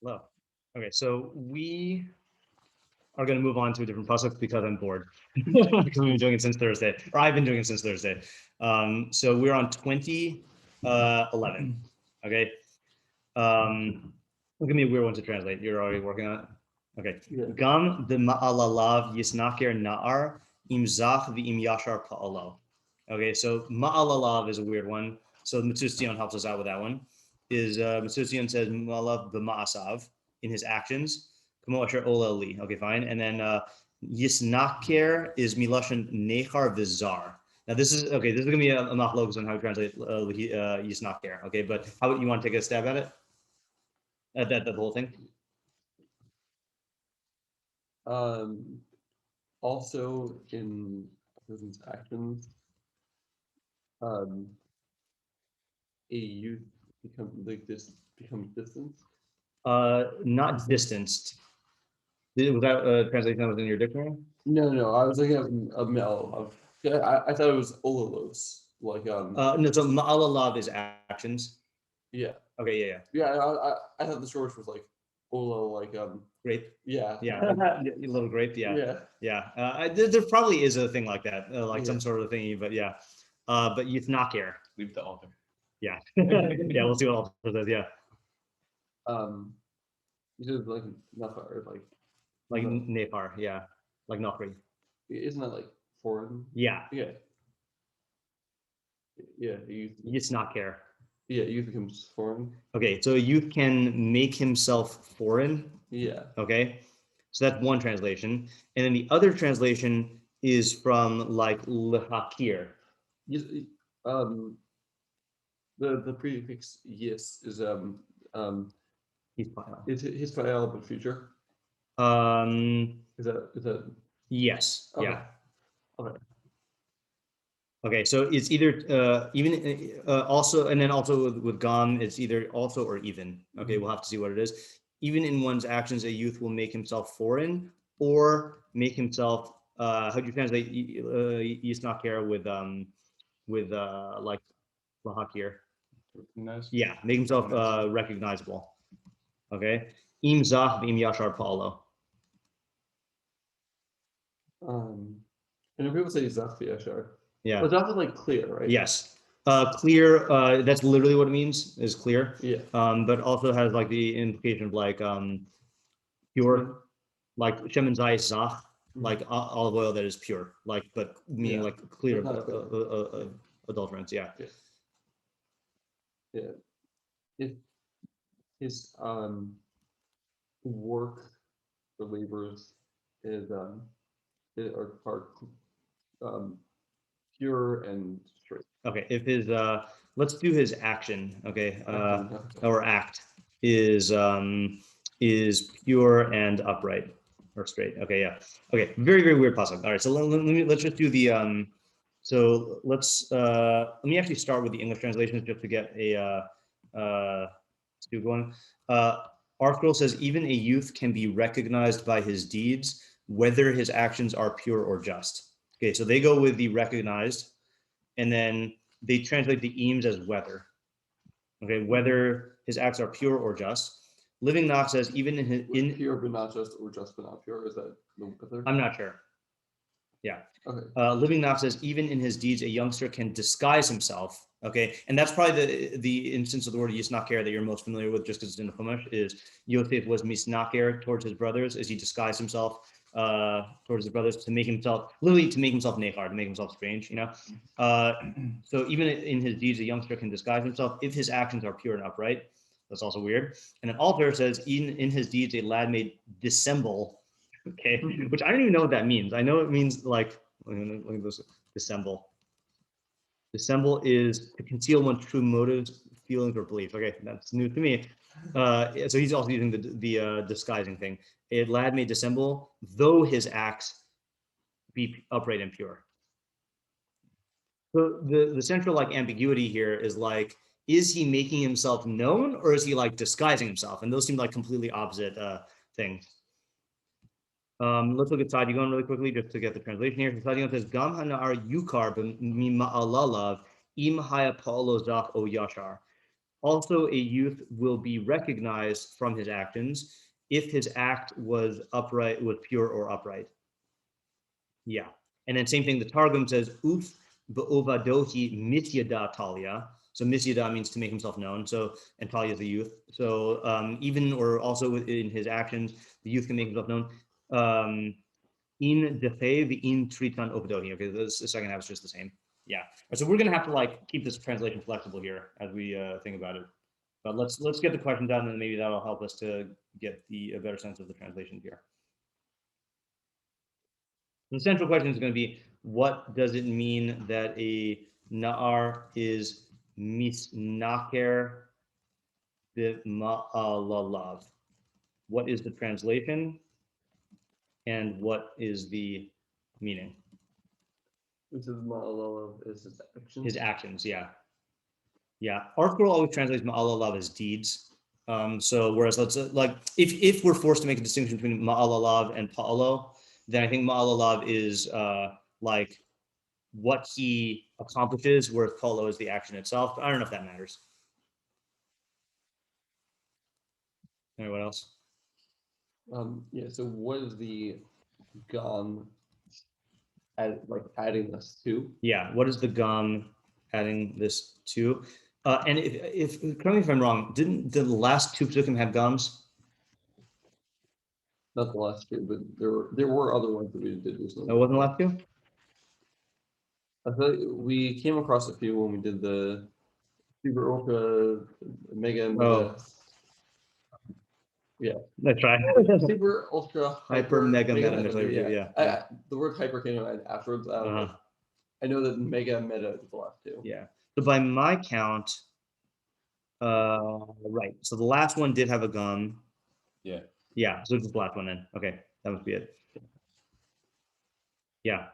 Hello. Okay, so we are going to move on to a different pasuk because I'm bored because we've been doing it since Thursday, or I've been doing it since Thursday. So we're on 2011. Okay. Give me a weird one to translate. You're already working on it. Okay. Gam the ma'alalav yisnaker na'ar imzach v'im yashar pa'alo. Okay, so ma'alalav is a weird one. So Metzudas David helps us out with that one. Is Metzudas David says ma'alav b'ma'asav in his actions. Kamo asher ola li. Okay, fine. And then yisnaker is milashon nechar v'zar. Now this is okay. This is gonna be a machlokes on how to translate yisnaker. Okay, but how about you want to take a stab at it? At that the whole thing. Also in a person's actions, a youth becomes distant. Not distanced. Was that translation that was in your dictionary? No, I was thinking of a mel. I thought it was olalos. Like No, so ma'alalav is actions. Yeah. Okay, yeah. Yeah, I thought the short was like ola, like grape. Yeah. A little grape. Yeah. There probably is a thing like that, like some sort of thingy, but yeah. But yithnakir. Leave the author. Yeah. Yeah, we'll see what author says. Yeah. You said like nafar, like nefar, yeah, like nokri. Isn't that like foreign? Yeah. Yeah. Yithnakir. Yeah, youth becomes foreign. Okay, so a youth can make himself foreign. Yeah. Okay, so that's one translation, and then the other translation is from like lehakir. The prefix yes is his file but future. Is that yes? Okay. Yeah. Okay. Okay, so it's either even also, and then also with gam, it's either also or even. Okay, we'll have to see what it is. Even in one's actions, a youth will make himself foreign or make himself. How do you translate yisnakir with like lahakir? Yeah, make himself recognizable. Okay, im zach im yashar pa'alo. And people say zach yashar. Yeah. But that's like clear, right? Yes. Clear, that's literally what it means, is clear. Yeah. But also has like the implication of like pure, like shemen zayis zach, like olive oil that is pure, like, but meaning like clear adulterants. Yeah. If his work, the labors is are pure and straight. Okay, if his let's do his action. Okay, or act is pure and upright or straight. Okay, yeah. Okay, very weird pasuk. All right, so let's just do the so let me actually start with the English translations just to get a stupid one. Our scroll says even a youth can be recognized by his deeds, whether his actions are pure or just. Okay, so they go with the recognized, and then they translate the eames as whether. Okay, whether his acts are pure or just. Living Nach says even in pure but not just, or just but not pure. Is that the whether? I'm not sure. Yeah. Okay. Living Nach says even in his deeds a youngster can disguise himself. Okay, and that's probably the instance of the word yisnaker that you're most familiar with, just because it's in the Chumash. Is Yosef was misnaker towards his brothers as he disguised himself towards his brothers to make himself nechar, to make himself strange, you know. So even in his deeds, a youngster can disguise himself if his actions are pure and upright. That's also weird. And then Alter says in his deeds, a lad may dissemble. Okay, which I don't even know what that means. I know it means like look at this, dissemble. Dissemble is to conceal one's true motives, feelings, or beliefs. Okay, that's new to me. So he's also using the disguising thing. A lad may dissemble, though his acts be upright and pure. So the central like ambiguity here is like, is he making himself known or is he like disguising himself? And those seem like completely opposite things. Let's look at Tzadigon really quickly just to get the translation here. Tzadigon says, Gam hanar yukar mima'alalav im haya pa'alo zach o yashar. Also, a youth will be recognized from his actions if his act was upright, was pure or upright. Yeah. And then same thing, the Targum says, Uf be'ovadohi mityada talia. So mityada means to make himself known. So, and talia is a youth. So even or also in his actions, the youth can make himself known. In dechev, in tritan ovadohi. Okay, the second half is just the same. Yeah. So we're gonna have to like keep this translation flexible here as we think about it. But let's get the questions out, and then maybe that'll help us to get a better sense of the translation here. The central question is going to be, what does it mean that a na'ar is misnaker b'ma'alalav? What is the translation, and what is the meaning? This is ma'alalav is his actions. His actions, yeah. Yeah, our scroll always translates ma'alalav as deeds. So whereas let's like if we're forced to make a distinction between ma'alalav and pa'alo, then I think ma'alalav is like what he accomplishes, whereas pa'alo is the action itself. But I don't know if that matters. Anyone else? Yeah. So what is the gum adding this to? Yeah. What is the gum adding this to? And if correct me if I'm wrong, didn't the last two pasukim have gums? Not the last two, but there were other ones that we did recently. That wasn't the last two? I thought we came across a few when we did the super ultra mega. Oh. Yeah. That's right. Super ultra hyper mega meta Mishlei, yeah. The word hyper came out afterwards. I know that mega meta is the last two. Yeah. So by my count, right. So the last one did have a gum. Yeah. Yeah. So it's the last one then. Okay, that must be it. Yeah.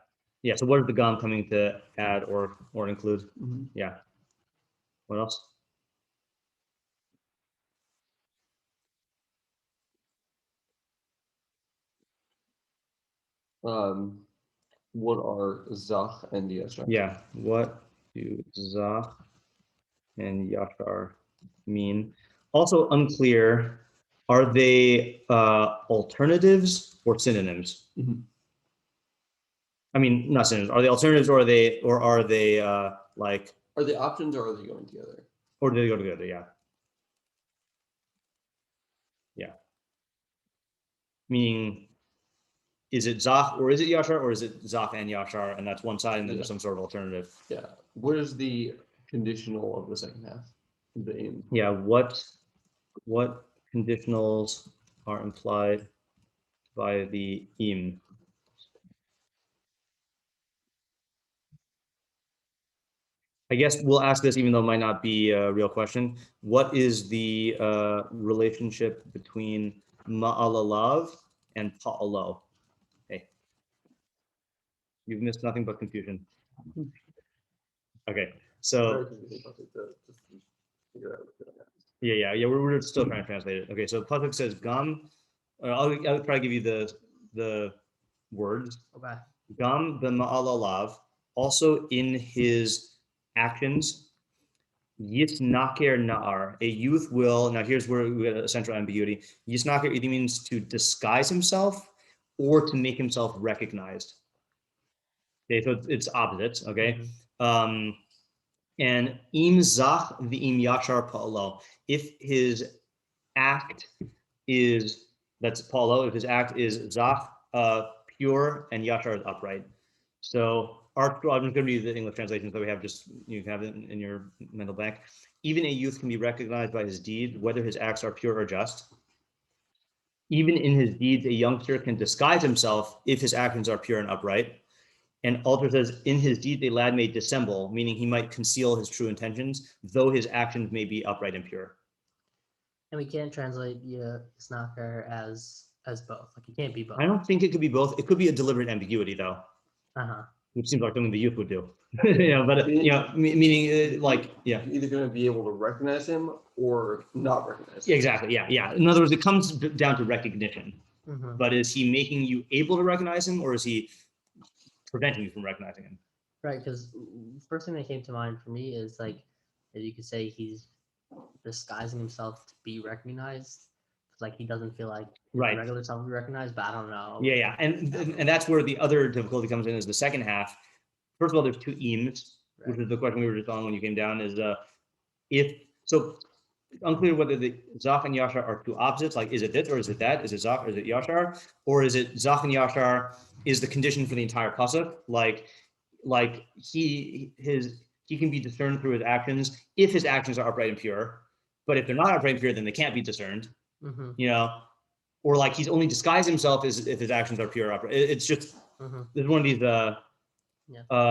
Yeah. So what is the gum coming to add or include? Mm-hmm. Yeah. What else? What are Zach and Yashar? Yeah. What do Zach and Yashar mean? Also unclear. Are they alternatives or synonyms? Mm-hmm. I mean, not synonyms. Are they alternatives, or are they like? Are they options, or are they going together? Or do they go together? Yeah. Yeah. Meaning, is it Zach or is it Yashar, or is it Zach and Yashar, and that's one side, and then there's some sort of alternative? Yeah. What is the conditional of the second half? The aim. Yeah. What conditionals are implied by the im? I guess we'll ask this, even though it might not be a real question. What is the relationship between ma'alalav and pa'alo? Hey, you've missed nothing but confusion. Okay, so yeah. We're still trying to translate it. Okay, so pasuk says gam. I'll try to give you the words. Okay. Gam b'ma'alalav, also in his actions. Yisnaker na'ar, a youth will. Now here's where we get a central ambiguity. Yisnaker either means to disguise himself or to make himself recognized. Okay, so it's opposites. Okay. Mm-hmm. And im zach v'im yashar pa'alo. If his act is, that's pa'alo, if his act is zach, pure, and yashar is upright. So I'm going to read the English translation so we have just, you can have it in your mental bank. Even a youth can be recognized by his deed, whether his acts are pure or just. Even in his deeds, a youngster can disguise himself if his actions are pure and upright. And Alter says, in his deeds, a lad may dissemble, meaning he might conceal his true intentions, though his actions may be upright and pure. And we can't translate Snacker as both. Like, it can't be both. I don't think it could be both. It could be a deliberate ambiguity, though. Uh-huh. Which seems like something the youth would do. Meaning like, yeah. You're either going to be able to recognize him or not recognize him. Exactly, yeah. In other words, it comes down to recognition. Mm-hmm. But is he making you able to recognize him, or is he preventing you from recognizing him? Right, because the first thing that came to mind for me is like, as you could say, he's disguising himself to be recognized. Like he doesn't feel like Right. regular self be recognized, but I don't know. Yeah. And that's where the other difficulty comes in is the second half. First of all, there's two eames, which Right. is the question we were just on when you came down, is if so it's unclear whether the Zach and Yashar are two opposites, like is it this or is it that? Is it Zach or is it Yashar? Or is it Zach and Yashar is the condition for the entire pasuk? Like he can be discerned through his actions if his actions are upright and pure. But if they're not upright and pure, then they can't be discerned. Mm-hmm. You know, or like he's only disguised himself as if his actions are pure upright. It's just there's one of these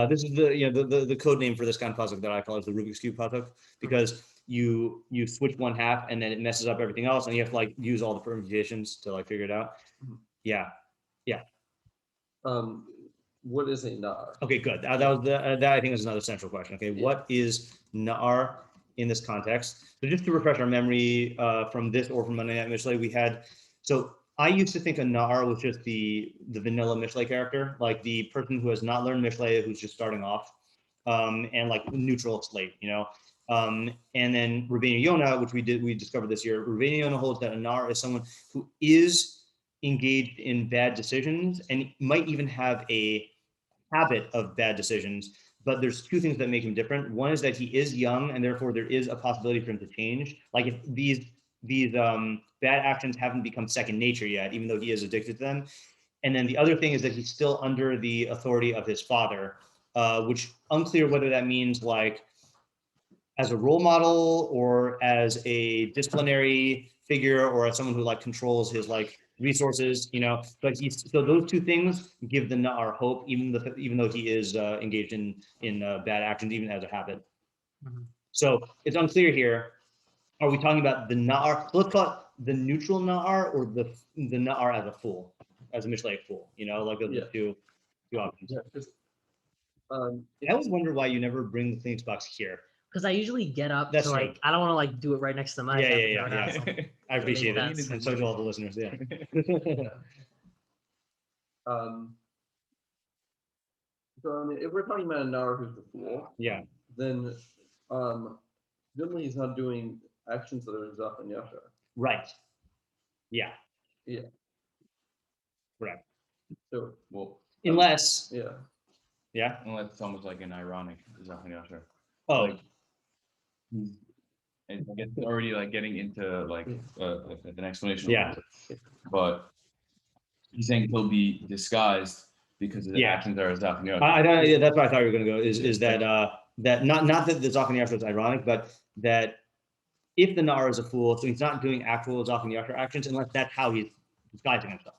this is the code name for this kind of pasuk that I call it the Rubik's cube pasuk, because you switch one half and then it messes up everything else and you have to like use all the permutations to like figure it out. Yeah. What is a nar? Okay, good. That was that I think is another central question. Okay, what is nar in this context? So just to refresh our memory from this or from Monday Night Mishlei, we had, so I used to think a nar was just the vanilla Mishlei character, like the person who has not learned Mishlei, who's just starting off, and like neutral slate, you know. And then Rabbeinu Yonah, which we discovered this year, Rabbeinu Yonah holds that a nar is someone who is engaged in bad decisions and might even have a habit of bad decisions, but there's two things that make him different. One is that he is young and therefore there is a possibility for him to change. Like if these bad actions haven't become second nature yet, even though he is addicted to them. And then the other thing is that he's still under the authority of his father, which unclear whether that means like as a role model or as a disciplinary figure or as someone who like controls his like resources, you know. But so those two things give the Na'ar hope, even though he is engaged in bad actions, even as a habit. So it's unclear here. Are we talking about the Na'ar? Let's call it the neutral Na'ar or the Na'ar as a fool, as a Mishlei fool. You know, like the two options. I always wonder why you never bring the Phoenix box here. Because I usually get up, That's so like true. I don't want to like do it right next to the mic. Yeah. I appreciate makes it, sense. and so do all the listeners. Yeah. So I mean, if we're talking about a nar who's the fool, Yeah. then generally he's not doing actions that are Zach and Yashar. Right. Yeah. Yeah. Correct. So well, unless Unless it's almost like an ironic Zach and Yashar. Oh. Like, it's already like getting into like an explanation. Yeah. But he's saying he'll be disguised because the actions are Zach and Yashar. That's what I thought you were going to go. Is that that not that the Zach and Yashar is ironic, but that if the Nar is a fool, so he's not doing actual Zach and Yashar actions unless that's how he's disguising himself.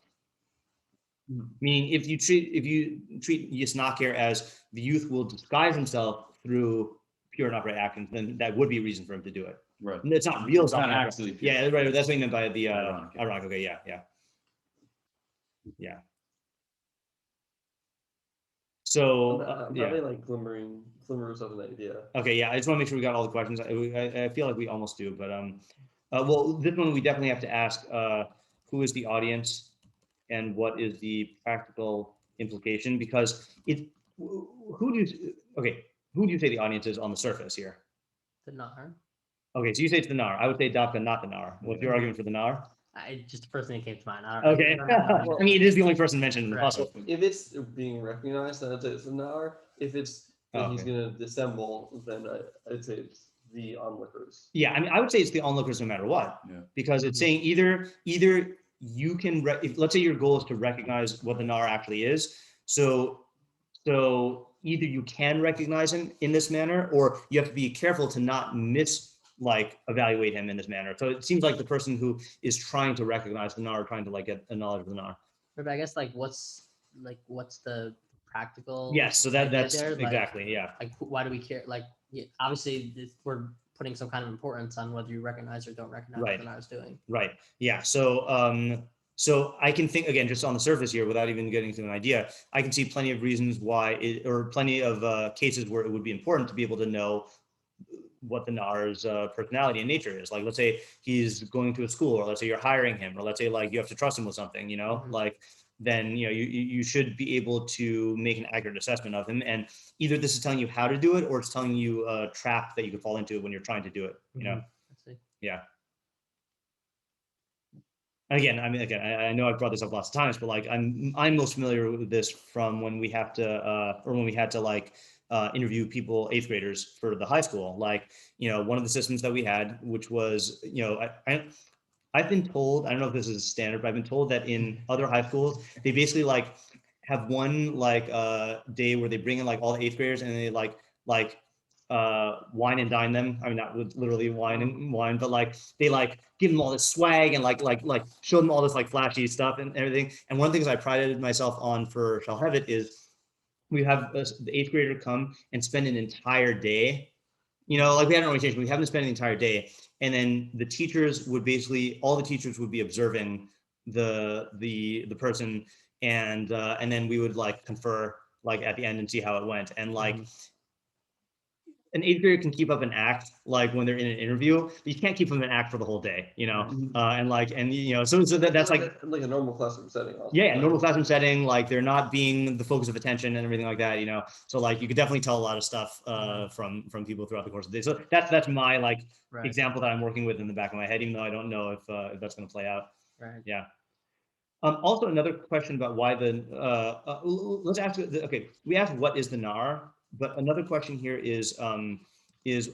Meaning, if you treat Yisnakir as the youth will disguise himself through pure and upright actions, then that would be a reason for him to do it. Right. It's not real. It's not actually pure. Yeah, right. That's what you meant by the Ironic. ironic. Okay, yeah. So probably like glimmers of an idea. Okay, yeah. I just want to make sure we got all the questions. I feel like we almost do, but well, this one we definitely have to ask: who is the audience? And what is the practical implication? Because who do you say the audience is on the surface here? The Nar. Okay, so you say it's the Nar. I would say Daka, not the Nar. What's your argument for the Nar? Just the first thing that came to mind. I don't Okay. know. I mean, it is the only person mentioned in the puzzle. If it's being recognized, then I'd say it's the Nar. If it's he's going to dissemble, then I'd say it's the onlookers. Yeah, I mean, I would say it's the onlookers no matter what, because it's saying either you can, let's say your goal is to recognize what the Nar actually is. So either you can recognize him in this manner, or you have to be careful to not evaluate him in this manner. So it seems like the person who is trying to recognize the Nar, trying to like get a knowledge of the Nar. But I guess what's the practical? Yes, so that's there? exactly, yeah. Like, why do we care? Like, obviously we're putting some kind of importance on whether you recognize or don't recognize what the Nar is doing. Right. Yeah. So I can think, again, just on the surface here, without even getting to an idea, I can see plenty of reasons why, or plenty of cases where it would be important to be able to know what the Nar's personality and nature is. Like, let's say he's going to a school, or let's say you're hiring him, or let's say like you have to trust him with something, you know, then you should be able to make an accurate assessment of him. And either this is telling you how to do it, or it's telling you a trap that you could fall into when you're trying to do it. You know. see. Yeah. Again, I mean, I know I've brought this up lots of times, but like I'm most familiar with this from when we have to or when we had to like interview people, 8th graders for the high school. Like, one of the systems that we had, which was, I've been told, I don't know if this is standard, but I've been told that in other high schools, they basically like have one like day where they bring in like all the 8th graders and they like wine and dine them. I mean, not literally wine, but like they like give them all this swag and like show them all this like flashy stuff and everything. And one of the things I prided myself on for Shalhevet is we have the 8th grader come and spend an entire day. Like we had an orientation, we have them spend an entire day, and then the teachers would basically, all the teachers would be observing the person, and then we would like confer like at the end and see how it went. And like an 8th grader can keep up an act like when they're in an interview, but you can't keep them an act for the whole day, so that's like a normal classroom setting. Also. Yeah, normal classroom setting, like they're not being the focus of attention and everything like that, So like you could definitely tell a lot of stuff from people throughout the course of the day. So that's my like example that I'm working with in the back of my head, even though I don't know if that's going to play out. Right. Yeah. Also, another question about why let's ask. Okay, we asked what is the nar, but another question here is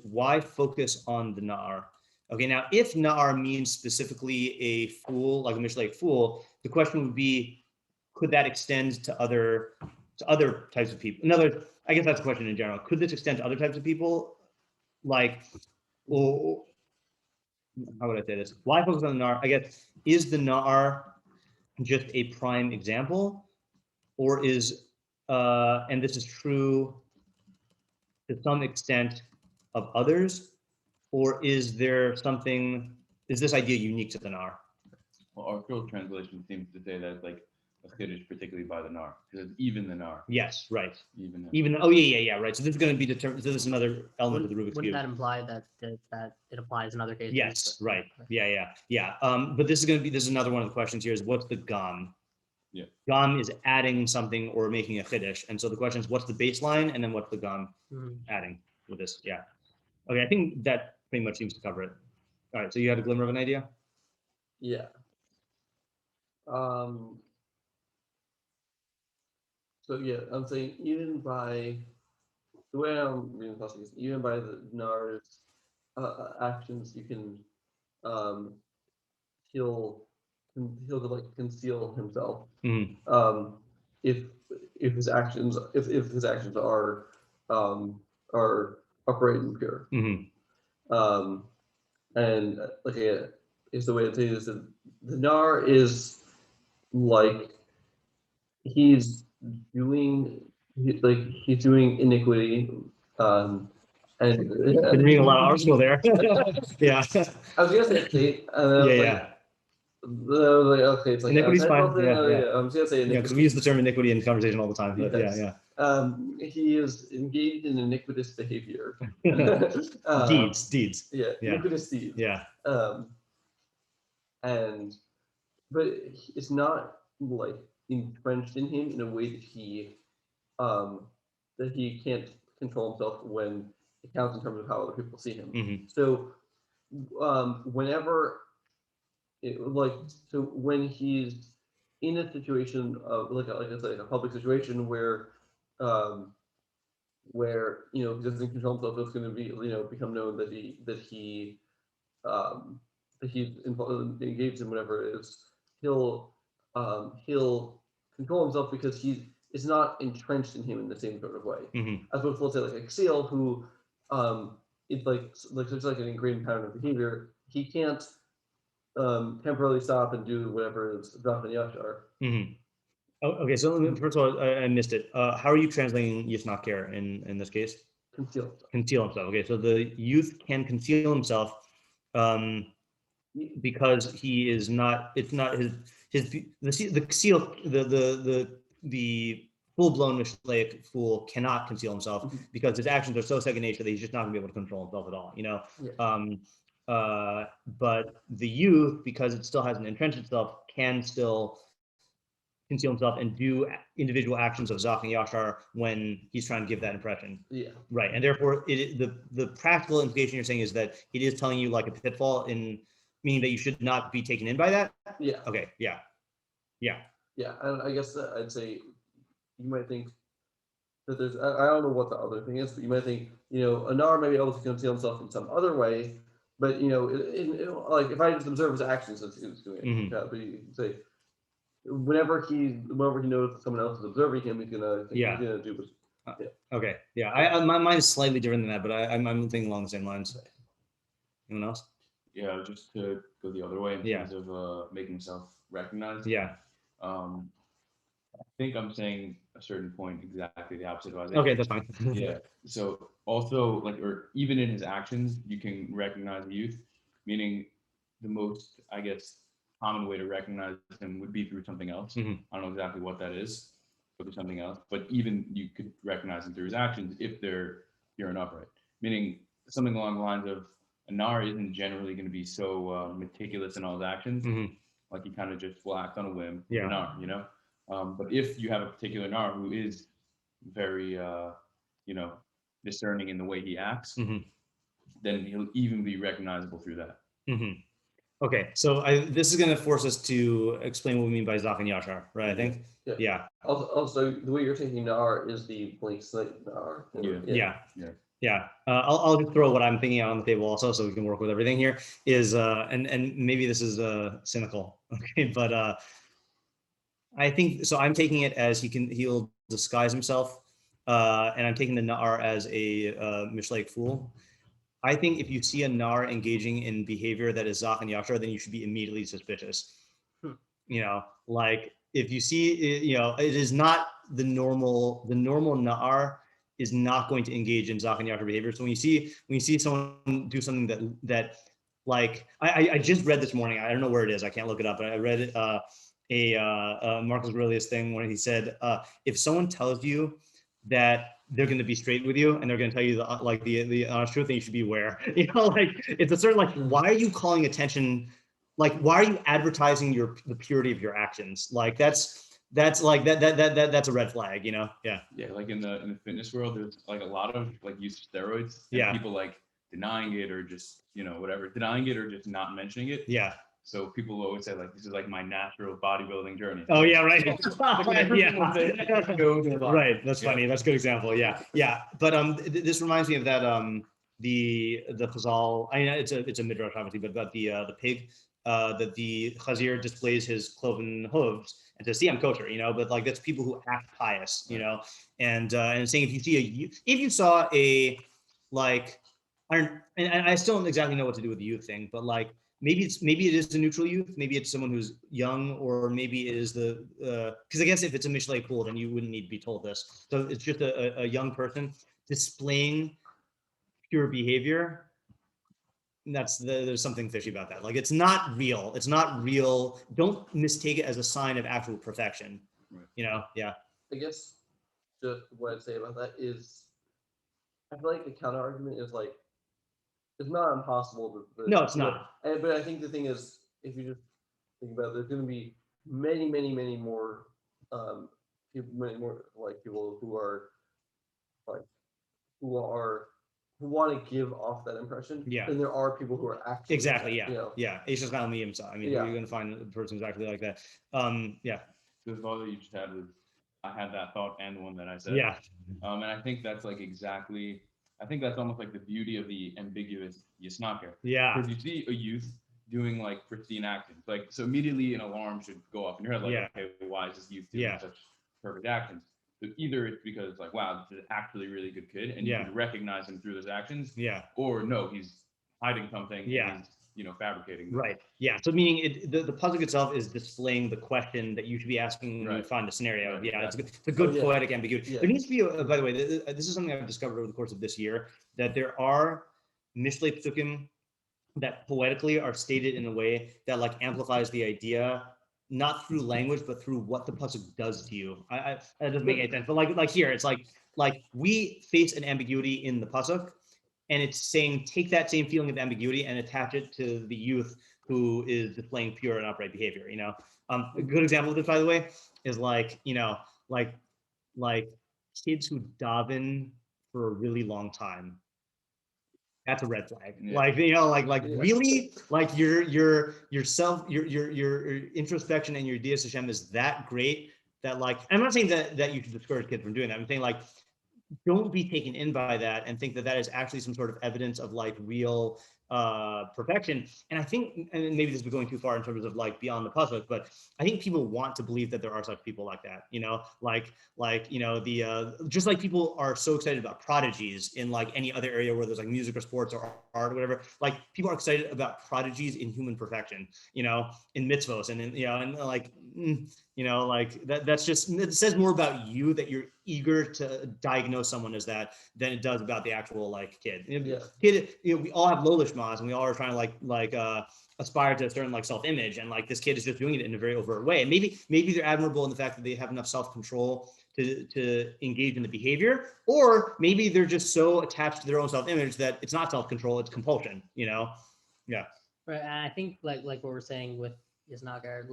why focus on the nar? Okay, now if nar means specifically a fool, like a Mishlei fool, the question would be, could that extend to other types of people? I guess that's a question in general. Could this extend to other types of people? Like, or how would I say this? Why focus on the nar? I guess, is the nar just a prime example, or is and this is true to some extent of others, or is this idea unique to the nar? Well, our field translation seems to say that it's like a chiddush, particularly by the nar, because it's even the nar. Yes, right. Even. Oh yeah, right. So this is going to be determined. So this is another element of the Rubik's Wouldn't cube. that imply that it applies in other cases? Yes, right. Yeah. But this is another one of the questions here is what's the gam? Yeah. Gam is adding something or making a chiddush, and so the question is what's the baseline, and then what's the gam adding with this? Yeah. Okay, I think that pretty much seems to cover it. All right. So you had a glimmer of an idea? Yeah. So yeah, I'm saying even by the way I'm reading the pasuk is even by the nar's actions, you can he'll like conceal himself. If his actions are upright and pure. And like is the way to say this is the nar is like he's doing iniquity, and been reading a lot of article there. Yeah. I was gonna say yeah. Okay, it's like iniquity's fine. I was gonna say iniquity. Because we use the term iniquity in conversation all the time. But yes. Yeah. He is engaged in iniquitous behavior. Deeds. Yeah. Iniquitous deeds. Yeah. But it's not like entrenched in him in a way that he can't control himself when it counts in terms of how other people see him. So when he's in a situation of like a public situation where he doesn't control himself, it's going to be become known that he's engaged in whatever it is. He'll control himself because it's not entrenched in him in the same sort of way. As opposed to, let's say, like a Seal who it's like such like an ingrained pattern of behavior. He can't temporarily stop and do whatever is Daf and Yashar. Oh, okay, so first of all, I missed it. How are you translating Yisnaker in this case? Conceal himself. Okay, so the youth can conceal himself because he is not. It's not the full-blown Mishlei fool cannot conceal himself because his actions are so second nature that he's just not going to be able to control himself at all. But the youth, because it still hasn't entrenched itself, can still conceal himself and do individual actions of Zach and Yashar when he's trying to give that impression. Yeah. Right. And therefore the practical implication you're saying is that it is telling you like a pitfall, in meaning that you should not be taken in by that. Yeah. Okay. Yeah. Yeah. Yeah. And I guess that I'd say you might think that there's, I don't know what the other thing is, but you might think, a nar may be able to conceal himself in some other way, but like if I just observe his actions as he was doing it, but you can say whenever he knows that someone else is observing him, he's gonna do this. Okay. Yeah. My mind is slightly different than that, but I'm thinking along the same lines. Anyone else? Yeah, just to go the other way in terms of making himself recognized. Yeah. I think I'm saying a certain point exactly the opposite of Isaiah. Okay, that's fine. Yeah. So also or even in his actions, you can recognize the youth, meaning the most, I guess, common way to recognize him would be through something else. I don't know exactly what that is, but something else. But even you could recognize him through his actions if they're pure and upright, meaning something along the lines of a nar isn't generally going to be so meticulous in all his actions. Like he kind of just will act on a whim. Yeah. Nar, but if you have a particular nar who is very, discerning in the way he acts, then he'll even be recognizable through that. Okay, so this is going to force us to explain what we mean by Zach and Yashar, right? I think. Yeah. Also, the way you're taking nar is the blank slate nar. Yeah. I'll just throw what I'm thinking out on the table also, so we can work with everything here. Is and maybe this is cynical, okay, but I think so. I'm taking it as he'll disguise himself, and I'm taking the nar as a Mishlei fool. I think if you see a nar engaging in behavior that is Zach and Yashar, then you should be immediately suspicious. Like if you see, it is not the normal nar is not going to engage in Zach and Yashar behavior. So when you see someone do something that like I just read this morning, I don't know where it is, I can't look it up, but I read it. Marcus Aurelius thing where he said, if someone tells you that they're going to be straight with you and they're going to tell you the honest truth, then you should be aware. Like it's a certain why are you calling attention? Like why are you advertising the purity of your actions? Like that's like that's a red flag. Yeah. Yeah, like in the fitness world, there's like a lot of use of steroids. And people denying it or just whatever, denying it or just not mentioning it. Yeah. So people always say this is my natural bodybuilding journey. Oh yeah, right. Right. That's funny. That's a good example. Yeah. But this reminds me of that the Chazal. I mean, it's a midrash obviously, but about the pig that the Chazir displays his cloven hooves and says, "See, I'm kosher," But that's people who act pious, and saying if you saw a I still don't exactly know what to do with the youth thing, but maybe it is the neutral youth. Maybe it's someone who's young, or maybe it is because I guess if it's a Mishlei pool, then you wouldn't need to be told this. So it's just a young person displaying pure behavior. There's something fishy about that. It's not real. It's not real. Don't mistake it as a sign of actual perfection. Right. Yeah. I guess just what I'd say about that is, I feel like the counter argument is it's not impossible. No, it's not. But I think the thing is, if you just think about it, there's going to be many, many, many more people who want to give off that impression. Yeah. And there are people who are actually exactly. Yeah. Yeah. It's just not me himself. I mean, you're going to find a person who's actually like that. Yeah. The thought that you just had I had that thought and the one that I said. Yeah. And I think that's exactly. I think that's almost the beauty of the ambiguous yisnaker. Yeah. Because you see a youth doing pristine actions, so immediately an alarm should go off in your head, okay, why is this youth doing such perfect actions? So either it's because wow, this is actually a really good kid, and you can recognize him through those actions. Yeah. Or no, he's hiding something. Yeah. He's, fabricating. Right. Yeah. So meaning the pasuk itself is displaying the question that you should be asking when you find a scenario. Right. Yeah. It's a good poetic ambiguity. Yeah. There needs to be, by the way, this is something I've discovered over the course of this year, that there are Mishlei pasukim that poetically are stated in a way that amplifies the idea, not through language, but through what the pasuk does to you. That doesn't make any sense. But here, it's like we face an ambiguity in the pasuk, And it's saying, take that same feeling of ambiguity and attach it to the youth who is displaying pure and upright behavior. A good example of this, by the way, is like kids who daven for a really long time. That's a red flag. Yeah. Really, like your introspection and your Dias Hashem is that great that I'm not saying that you should discourage kids from doing that. I'm saying don't be taken in by that and think that is actually some sort of evidence of real perfection. And I think, and maybe this is going too far in terms of beyond the pasuk, but I think people want to believe that there are such people like that, just like people are so excited about prodigies in any other area where there's music or sports or art or whatever, people are excited about prodigies in human perfection, in mitzvos and that's just, it says more about you that you're eager to diagnose someone as that than it does about the actual kid. Kid, we all have lolishmas and we all are trying to aspire to a certain self-image, and this kid is just doing it in a very overt way. And maybe they're admirable in the fact that they have enough self-control to engage in the behavior, or maybe they're just so attached to their own self-image that it's not self-control, it's compulsion. Yeah. Right, and I think like what we're saying with Isnagar,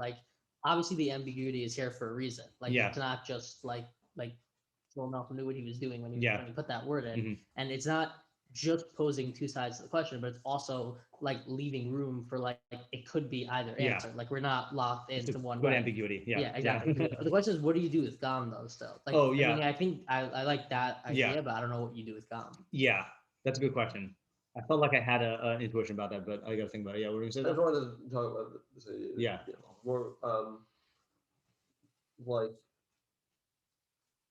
obviously the ambiguity is here for a reason. It's not just like Joel Malcolm knew what he was doing when he put that word in, Mm-hmm. and it's not just posing two sides to the question, but it's also leaving room for it could be either answer. We're not locked into one way. Ambiguity. Yeah, exactly. The question is, what do you do with Gam though? Still, I mean, I think I like that idea, but I don't know what you do with Gam. Yeah, that's a good question. I felt like I had an intuition about that, but I got to think about it. Yeah, what were you saying? I just wanted to talk about this idea. Yeah. More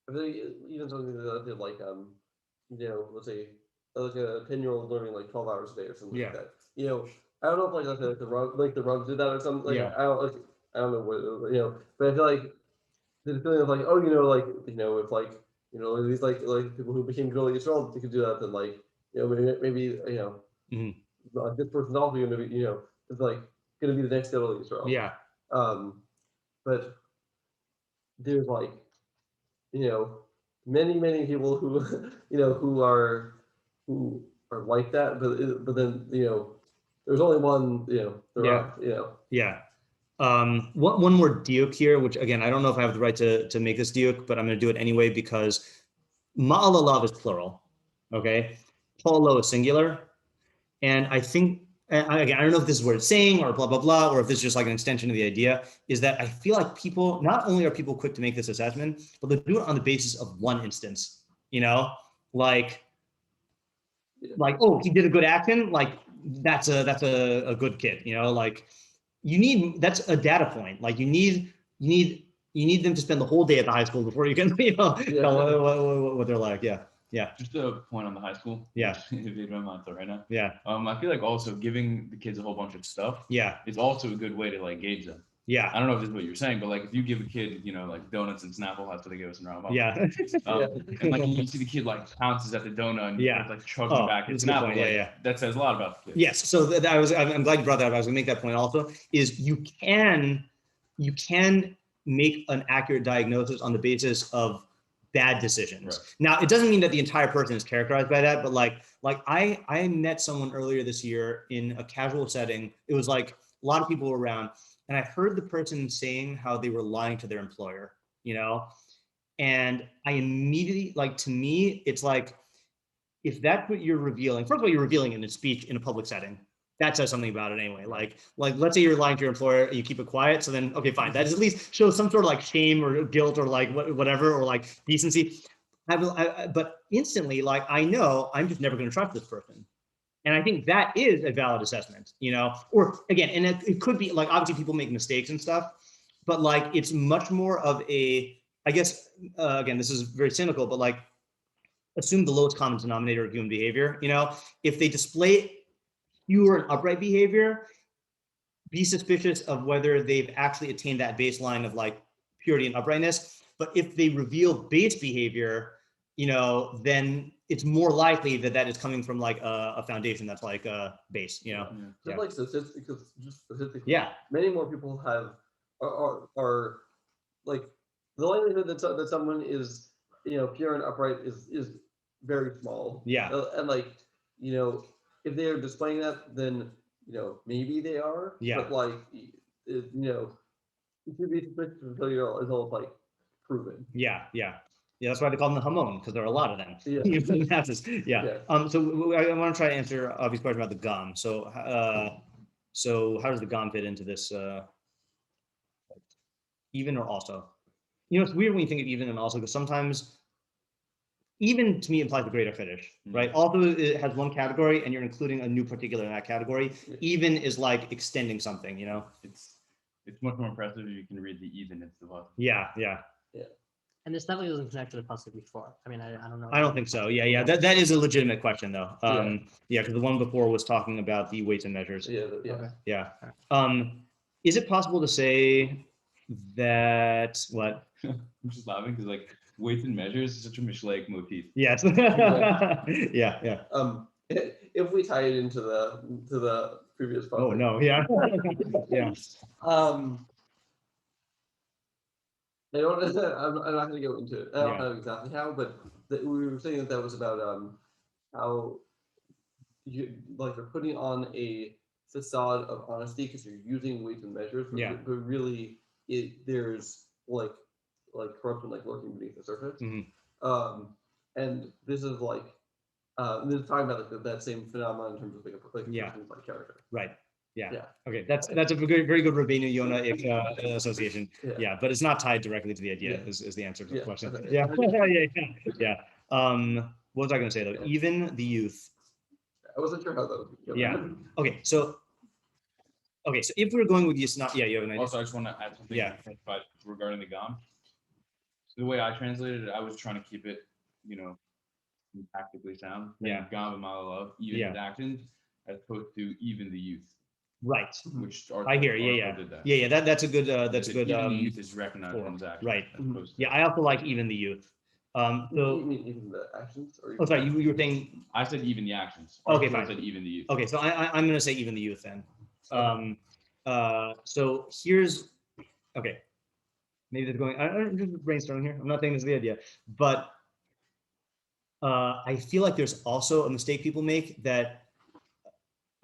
I think even something that let's say a 10-year-old learning 12 hours a day or something like that. I don't know if that's the Rubs did that or something. I don't know what but I feel like the feeling of if these people who became Gilly Yisrael, they could do that, then maybe this person's also going to be is going to be the next Gilly Yisrael. Yeah. But there's many people who who are like that, but then there's only one One more diuk here, which again I don't know if I have the right to make this diuk, but I'm going to do it anyway because ma'alalav is plural, okay? Paulo is singular, and I think, again, I don't know if this is what it's saying or blah blah blah, or if this is just an extension of the idea, is that I feel like people, not only are people quick to make this assessment, but they do it on the basis of one instance, oh, he did a good action, that's a good kid, you need, that's a data point. You need them to spend the whole day at the high school before you can know what they're like. Yeah. Just a point on the high school. Yeah. If you don't mind, right now. Yeah. I feel like also giving the kids a whole bunch of stuff. Yeah. Is also a good way to gauge them. Yeah. I don't know if this is what you're saying, but if you give a kid, donuts and Snapple, that's what they give us in Ramadan. Yeah. And you see the kid pounces at the donut and chugs it back. It's Snapple. Yeah. That says a lot about the kid. Yes. So I'm glad you brought that up. I was gonna make that point also, is you can make an accurate diagnosis on the basis of bad decisions. Right. Now, it doesn't mean that the entire person is characterized by that, but I met someone earlier this year in a casual setting. It was a lot of people were around, and I heard the person saying how they were lying to their employer, and I immediately, to me, it's if that's what you're revealing, first of all, you're revealing in a speech in a public setting. That says something about it anyway. Let's say you're lying to your employer and you keep it quiet. So then, okay, fine. That at least shows some sort of shame or guilt or whatever, or decency. But instantly, I know I'm just never going to trust this person. And I think that is a valid assessment, or again, and it could be obviously people make mistakes and stuff, but it's much more of a, I guess, again, this is very cynical, but assume the lowest common denominator of human behavior. If they display pure and upright behavior, be suspicious of whether they've actually attained that baseline of purity and uprightness. But if they reveal base behavior, then it's more likely that is coming from a foundation that's a base, Just statistically, yeah, many more people are the likelihood that someone is pure and upright is very small. Yeah. And if they're displaying that, then maybe they are. Yeah. But like, it should be suspicious until it's all like proven. Yeah. That's why they call them the Hamon, because there are a lot of them. Yeah. So I want to try to answer obvious question about the gum. So how does the gum fit into this? Even or also? It's weird when you think of even and also, because sometimes even to me implies the greater finish, right? Although it has one category and you're including a new particular in that category, even is like extending something, It's much more impressive if you can read the even instead of Yeah. And this definitely doesn't connect to the pasuk before. I mean, I don't know. I don't think so. Yeah. That is a legitimate question though. Because the one before was talking about the weights and measures. Okay. Yeah. Is it possible to say that what? I'm just laughing because like weights and measures is such a Mishlei motif. Yes. Yeah. If we tie it into the previous part. Oh no. Yeah. Yeah. I don't. I'm not going to go into it. I don't know exactly how, but we were saying that was about how you're putting on a facade of honesty because you're using weights and measures, but really there's like corruption lurking beneath the surface. And this is this is talking about that same phenomenon in terms of a person's character. Right. Yeah. Okay. That's a very good Rabbeinu Yonah association. Yeah, but it's not tied directly to the idea. Is the answer to the question? Yeah. What was I going to say though? Even the youth. I wasn't sure how that would. Yeah. Okay. So if we're going with Yisna, you have an idea. Also, I just want to add something. But regarding the gam, so the way I translated it, I was trying to keep it, tactically sound. Yeah. Gam love, even his actions, as opposed to even the youth. Right. Which I hear. Yeah. That's a good. That's a good. Even the youth is recognized in his actions. Right. Yeah. I also like even the youth. So you mean even the actions? Or sorry. You were saying. I said even the actions. Okay, fine. I said even the youth. Okay, so I'm going to say even the youth then. So here's okay. Maybe they're going. I'm just brainstorming here. I'm not saying this is the idea, but I feel like there's also a mistake people make that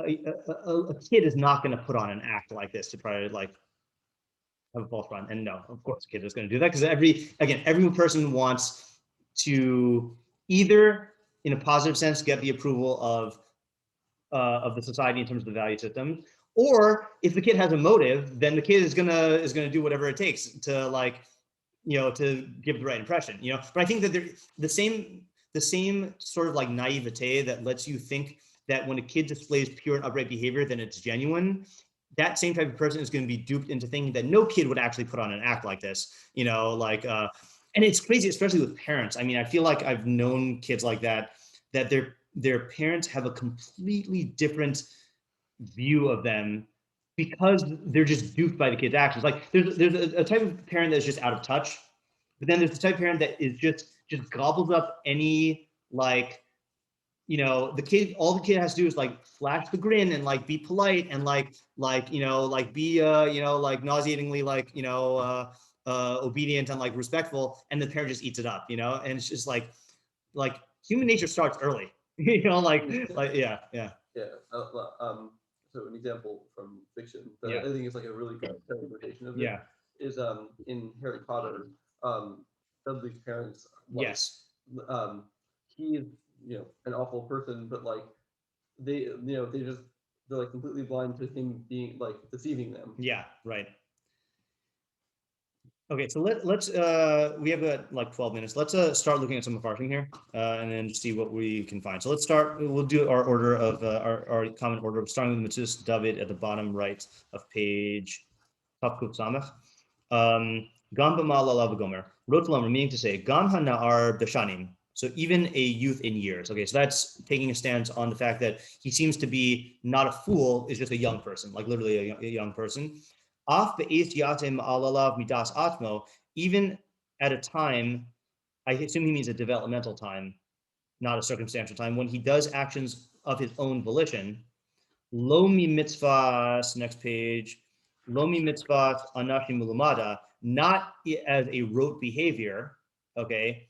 a kid is not going to put on an act like this to try to have a false run. And no, of course, a kid is going to do that because every person wants to either, in a positive sense, get the approval of the society in terms of the value system, or if the kid has a motive, then the kid is gonna do whatever it takes to to give the right impression. But I think that the same sort of naivete that lets you think that when a kid displays pure and upright behavior, then it's genuine. That same type of person is going to be duped into thinking that no kid would actually put on an act like this. And it's crazy, especially with parents. I mean, I feel like I've known kids like that their parents have a completely different view of them because they're just duped by the kid's actions. Like there's a type of parent that's just out of touch, but then there's the type of parent that is just gobbles up any the kid, all the kid has to do is flash the grin and be polite and be nauseatingly obedient and respectful, and the parent just eats it up, and it's just like human nature starts early, yeah. So an example from fiction that I think is a really good interpretation of it is in Harry Potter, Dudley's parents. He's an awful person, but they're completely blind to him being deceiving them. Yeah, right. Okay, so let's we have 12 minutes. Let's start looking at some parsing here, and then see what we can find. So let's start. We'll do our order of our common order, starting with Metzudas David at the bottom right of page Tav Kuf Samech. Gam b'mal alav gomer. Rotlam, meaning to say Gam hana'ar b'shanim. So even a youth in years. Okay, so that's taking a stance on the fact that he seems to be not a fool, is just a young person, literally a young person. Even at a time, I assume he means a developmental time, not a circumstantial time, when he does actions of his own volition. Lomi mitzvahs, next page. Lomi mitzvahs anashim mulumada, not as a rote behavior, okay?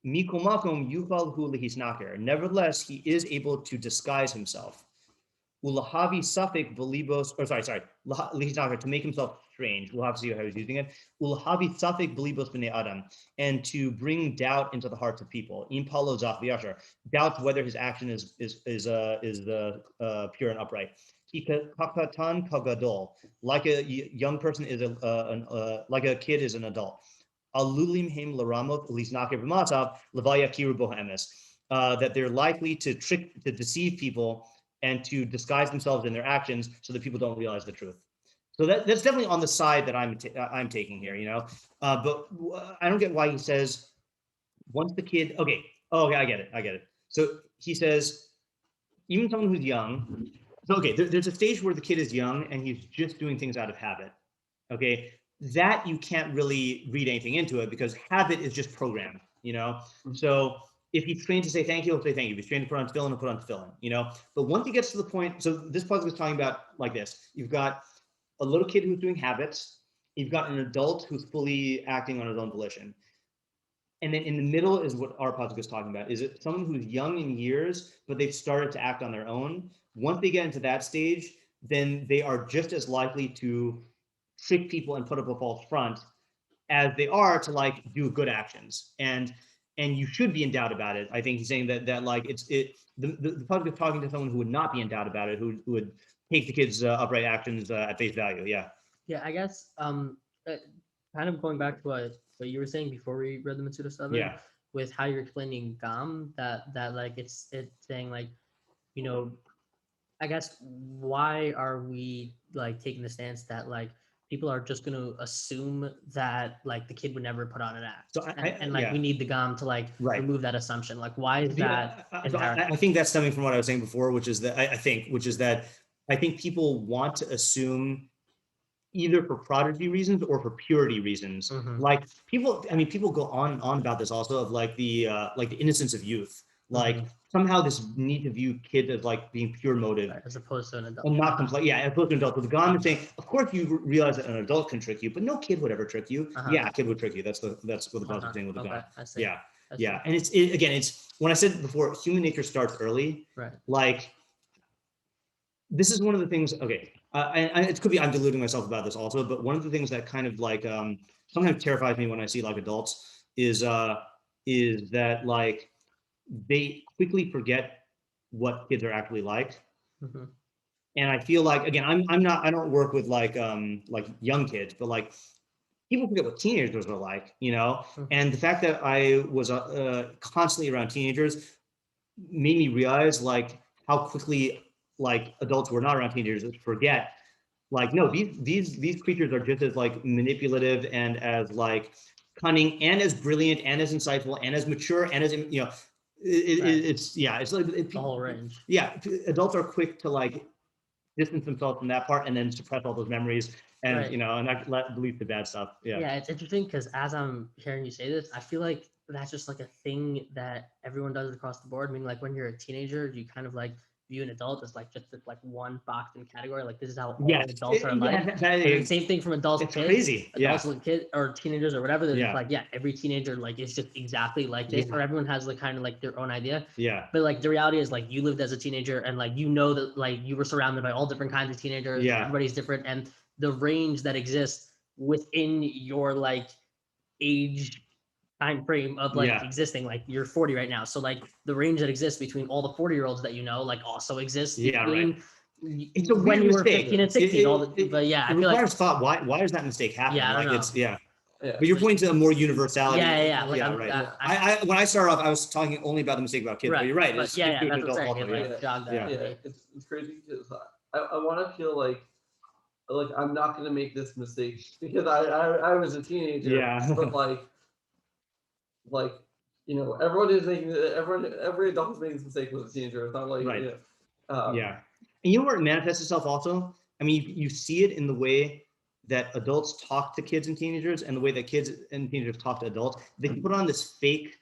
Nevertheless, he is able to disguise himself. Ulahavi suffix belibos, or sorry, to make himself strange. We'll have to see how he's using it. Ulahavi suffix belibos b'nei adam, and to bring doubt into the hearts of people. Impalo zach v'yashar, doubt whether his action is pure and upright. Kakatan kagadol, like a young person is like a kid is an adult. Alulim him laramot lisnaker b'matav levayakiru bohemes, that they're likely to deceive people and to disguise themselves in their actions so that people don't realize the truth. So that's definitely on the side that I'm taking here, but I don't get why he says once the kid, okay, I get it. So he says, even someone who's young, so okay, there's a stage where the kid is young and he's just doing things out of habit, okay? That you can't really read anything into it because habit is just programmed, So if he's trained to say thank you, he'll say thank you. If he's trained to put on tefillin, he'll put on tefillin, But once he gets to the point, so this pasuk is talking about like this. You've got a little kid who's doing habits. You've got an adult who's fully acting on his own volition. And then in the middle is what our pasuk is talking about. Is it someone who's young in years, but they've started to act on their own? Once they get into that stage, then they are just as likely to trick people and put up a false front as they are to like do good actions. And you should be in doubt about it. I think he's saying that like the pasuk is talking to someone who would not be in doubt about it, who would take the kids' upright actions at face value. Yeah. Yeah, I guess kind of going back to what you were saying before we read the Metzudas David, Yeah. with how you're explaining Gam, that like it's saying like, I guess why are we like taking the stance that like people are just going to assume that like the kid would never put on an act, So we need the Gam to like remove that assumption. Like, why is that? I think that's stemming from what I was saying before, which is that I think people want to assume either for prodigy reasons or for purity reasons. Mm-hmm. Like people go on and on about this also of like the innocence of youth. Like somehow this need to view kids as like being pure motive, as opposed to an adult. And not complex. Yeah, as opposed to an adult. So the Gam is saying, of course you realize that an adult can trick you, but no kid would ever trick you. Yeah, a kid would trick you. That's what the pasuk is saying with the Gam. Yeah. And it's when I said before, human nature starts early. Right. Like this is one of the things. Okay, and it could be I'm deluding myself about this also, but one of the things that kind of like sometimes terrifies me when I see like adults is that like they quickly forget what kids are actually like. Mm-hmm. And I feel like, again, I don't work with like young kids, but like people forget what teenagers are like, and the fact that I was constantly around teenagers made me realize like how quickly like adults who are not around teenagers forget like, no, these creatures are just as like manipulative and as like cunning and as brilliant and as insightful and as mature and as, it's like the whole range. Yeah, adults are quick to like distance themselves from that part and then suppress all those memories and and not believe the bad stuff. Yeah, it's interesting because as I'm hearing you say this, I feel like that's just like a thing that everyone does across the board. I mean, like when you're a teenager, you kind of like view an adult as like just like one box and category. Like this is how all adults are like. And same thing from adults. It's crazy. Adults with kids or teenagers or whatever. They're just like, every teenager like is just exactly like this, or everyone has like kind of like their own idea. Yeah. But like the reality is like you lived as a teenager and like that like you were surrounded by all different kinds of teenagers. Yeah. Everybody's different, and the range that exists within your like age time frame of like existing, like you're 40 right now, so like the range that exists between all the 40-year-olds that like also exists between it's a when you were mistake. 15 and 16 but yeah, I feel like thought why does that mistake happen? I don't know. But you're pointing to a more universality. Like when I started off, I was talking only about the mistake about kids, but you're right. But that's what I'm saying. It's crazy because I want to feel like I'm not going to make this mistake because I was a teenager. Yeah. But everyone is making every adult is making this mistake with a teenager. It's not like and you know where it manifests itself also? I mean, you see it in the way that adults talk to kids and teenagers and the way that kids and teenagers talk to adults. They put on this fake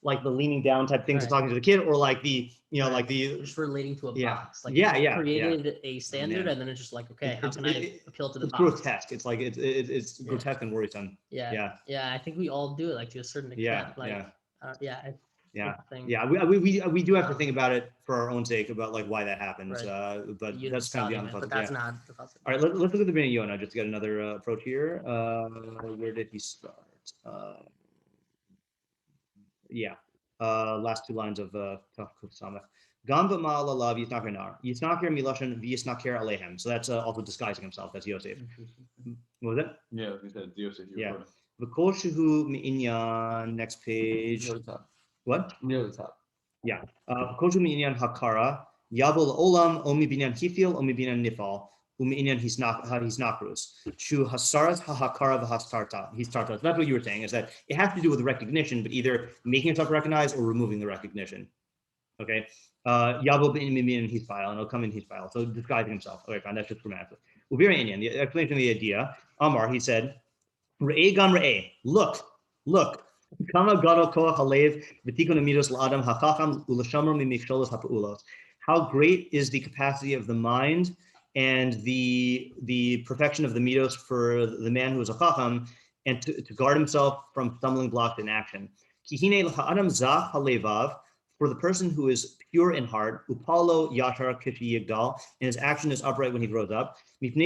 like the leaning down type things of talking to the kid, or like the, like the just relating to a box. Like created a standard, and then it's just like, okay, how can I appeal to the box? Grotesque. It's like it's grotesque and worrisome. Yeah. I think we all do it, like to a certain extent. We do have to think about it for our own sake about like why that happens. But that's kind of beyond the pasuk. But that's not the pasuk. All right, let's look at the Rabbeinu Yonah just to get another approach here. Where did he start? Last two lines of Samech. Gam v'ma'al alav yisnaker nar. Yisnaker miloshen v'yisnaker alehem. So that's also disguising himself. That's Yosef. What was it? Yeah, we said Yosef. Yeah. V'kol shehu mi'inyan. Next page. Near the top. What? Near the top. Yeah. V'kol shehu mi'inyan hakara. Yavol olam omi binyan hifil omi binyan nifal. U'mi'inyan hisnakrus. Shu hasarat hahakara v'hastarta. Histarta. That's what you were saying, is that it has to do with recognition, but either making yourself recognized or removing the recognition. Okay. Yavo in his file, and it'll come in his file. So disguising himself. Okay, fine. That's just grammatically. Uvira Indian. The explanation of the idea. Amar, he said, Re'e gam re'e. Look. Kama gadol koach halev v'tikun amidos la'adam hachacham u'lashamar mimiksholos ha'pa'ulos. How great is the capacity of the mind and the perfection of the midos for the man who is a chacham, and to guard himself from stumbling blocks in action. Kihine ha'adam zach halevav. For the person who is pure in heart, upalo yashar kishi yigdal, and his action is upright when he grows up. Because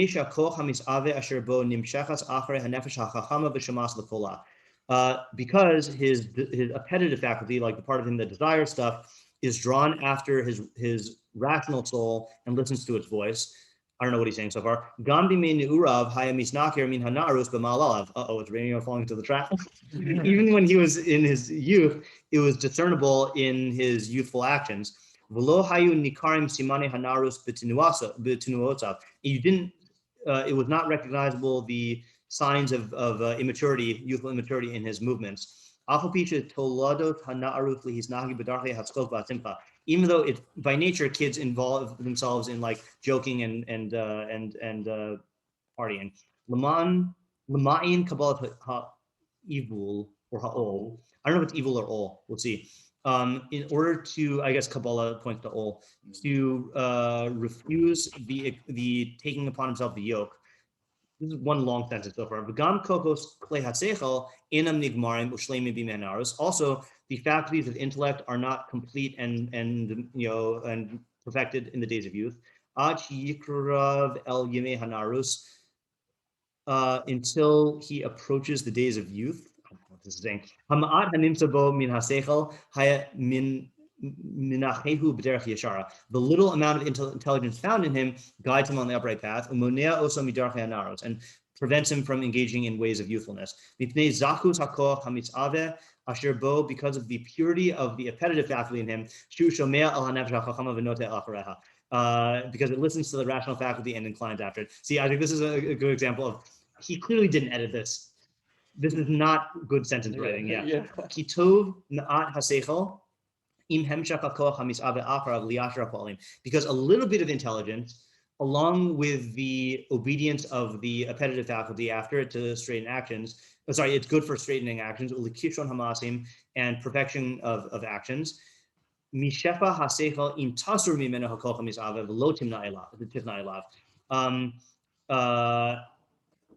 his appetitive faculty, like the part of him that desires stuff, is drawn after his rational soul and listens to its voice. I don't know what he's saying so far. Uh-oh, it's raining falling into the trap. Even when he was in his youth, it was discernible in his youthful actions. It was not recognizable, the signs of immaturity, youthful immaturity in his movements. Even though it by nature kids involve themselves in like joking and partying. Lama'in kabbalah evil or ha'ol. I don't know if it's evil or all. We'll see. In order to, I guess Kabbalah points to all, to refuse the taking upon himself the yoke. This is one long sentence so far. V'gam kokos klei hatzeichel enam nigmarim ushleimim b'menaros. Also, the faculties of intellect are not complete and perfected in the days of youth. Ad yikrav el yemei hanarus, until he approaches the days of youth. I don't know what this is saying. Hama'at hanimsabo min haseichel haya min minachehu b'derech yashara. The little amount of intelligence found in him guides him on the upright path. Umonea oso midarchei hanaros, and prevents him from engaging in ways of youthfulness. Mipnei zachus hakoach hamitzaveh asher bo, because of the purity of the appetitive faculty in him. Shu shomea al hanefesh hachachama v'noteh achareha. Because it listens to the rational faculty and inclines after it. See, I think this is a good example of, he clearly didn't edit this. This is not good sentence writing. Yeah. Kitov na'at haseichel. Because a little bit of intelligence, along with the obedience of the appetitive faculty after it to straighten actions, it's good for straightening actions, and perfection of actions.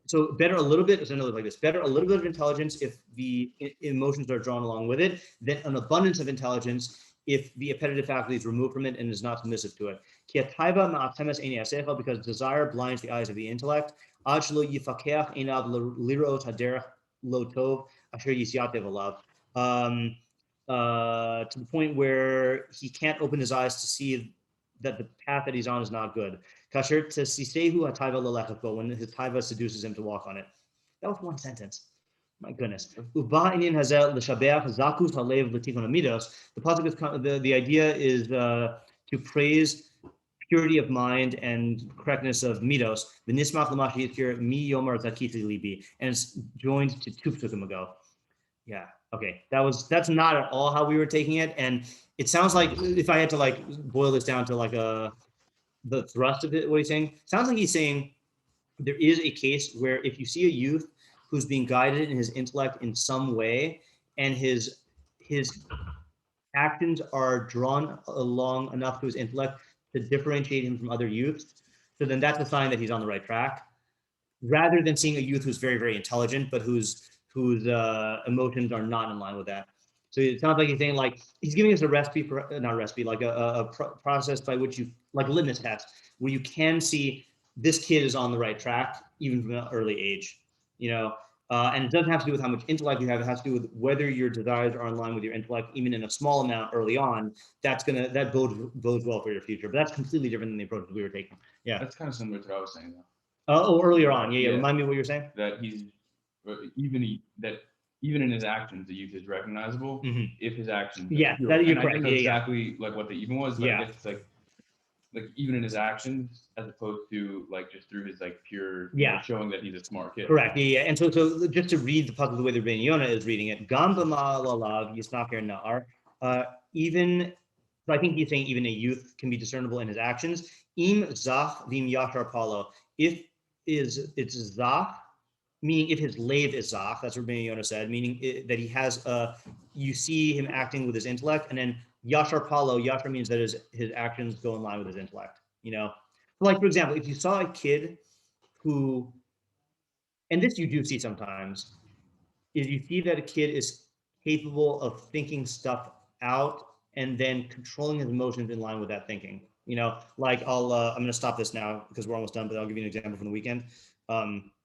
So better a little bit, like this, better a little bit of intelligence if the emotions are drawn along with it, than an abundance of intelligence if the appetitive faculty is removed from it and is not submissive to it. Because desire blinds the eyes of the intellect. To the point where he can't open his eyes to see that the path that he's on is not good. When his taiva seduces him to walk on it. That was one sentence. My goodness. The pasuk is, the idea is to praise purity of mind and correctness of midos. The nismach l'mashi here mi yomar zakiti libi, and it's joined to two psukim ago. Yeah. Okay. That's not at all how we were taking it, and it sounds like, if I had to like boil this down to like the thrust of it, what he's saying, sounds like he's saying there is a case where if you see a youth who's being guided in his intellect in some way, and his actions are drawn along enough to his intellect to differentiate him from other youths, so then that's a sign that he's on the right track. Rather than seeing a youth who's very, very intelligent, but whose emotions are not in line with that. So it sounds like he's saying, like, he's giving us a recipe, for, not a recipe, like a process by which you, like a litmus test, where you can see this kid is on the right track, even from an early age, you know? And it doesn't have to do with how much intellect you have. It has to do with whether your desires are in line with your intellect, even in a small amount early on. That bodes well for your future. But that's completely different than the approach that we were taking. Yeah. That's kind of similar to what I was saying, though. Earlier on. Yeah. Remind me what you were saying. That even in his actions, the youth is recognizable. If his actions. Yeah, that you're correct. I don't know exactly like what the even was, but I guess it's like even in his actions, as opposed to like just through his like pure, showing that he's a smart kid. Correct. Yeah. And so just to read the pasuk the way the Rabbeinu Yonah is reading it, Gam b'ma'alav yisnaker na'ar. Even, so I think he's saying even a youth can be discernible in his actions. Im zach v'im yashar palo. If it's zach, meaning if his lave is zach, that's what Rabbeinu Yonah said, meaning that he has you see him acting with his intellect, and then yashar palo, yashar means that his actions go in line with his intellect, you know? Like, for example, if you saw a kid who, and this you do see sometimes, is you see that a kid is capable of thinking stuff out and then controlling his emotions in line with that thinking. You know, like I'm going to stop this now because we're almost done, but I'll give you an example from the weekend.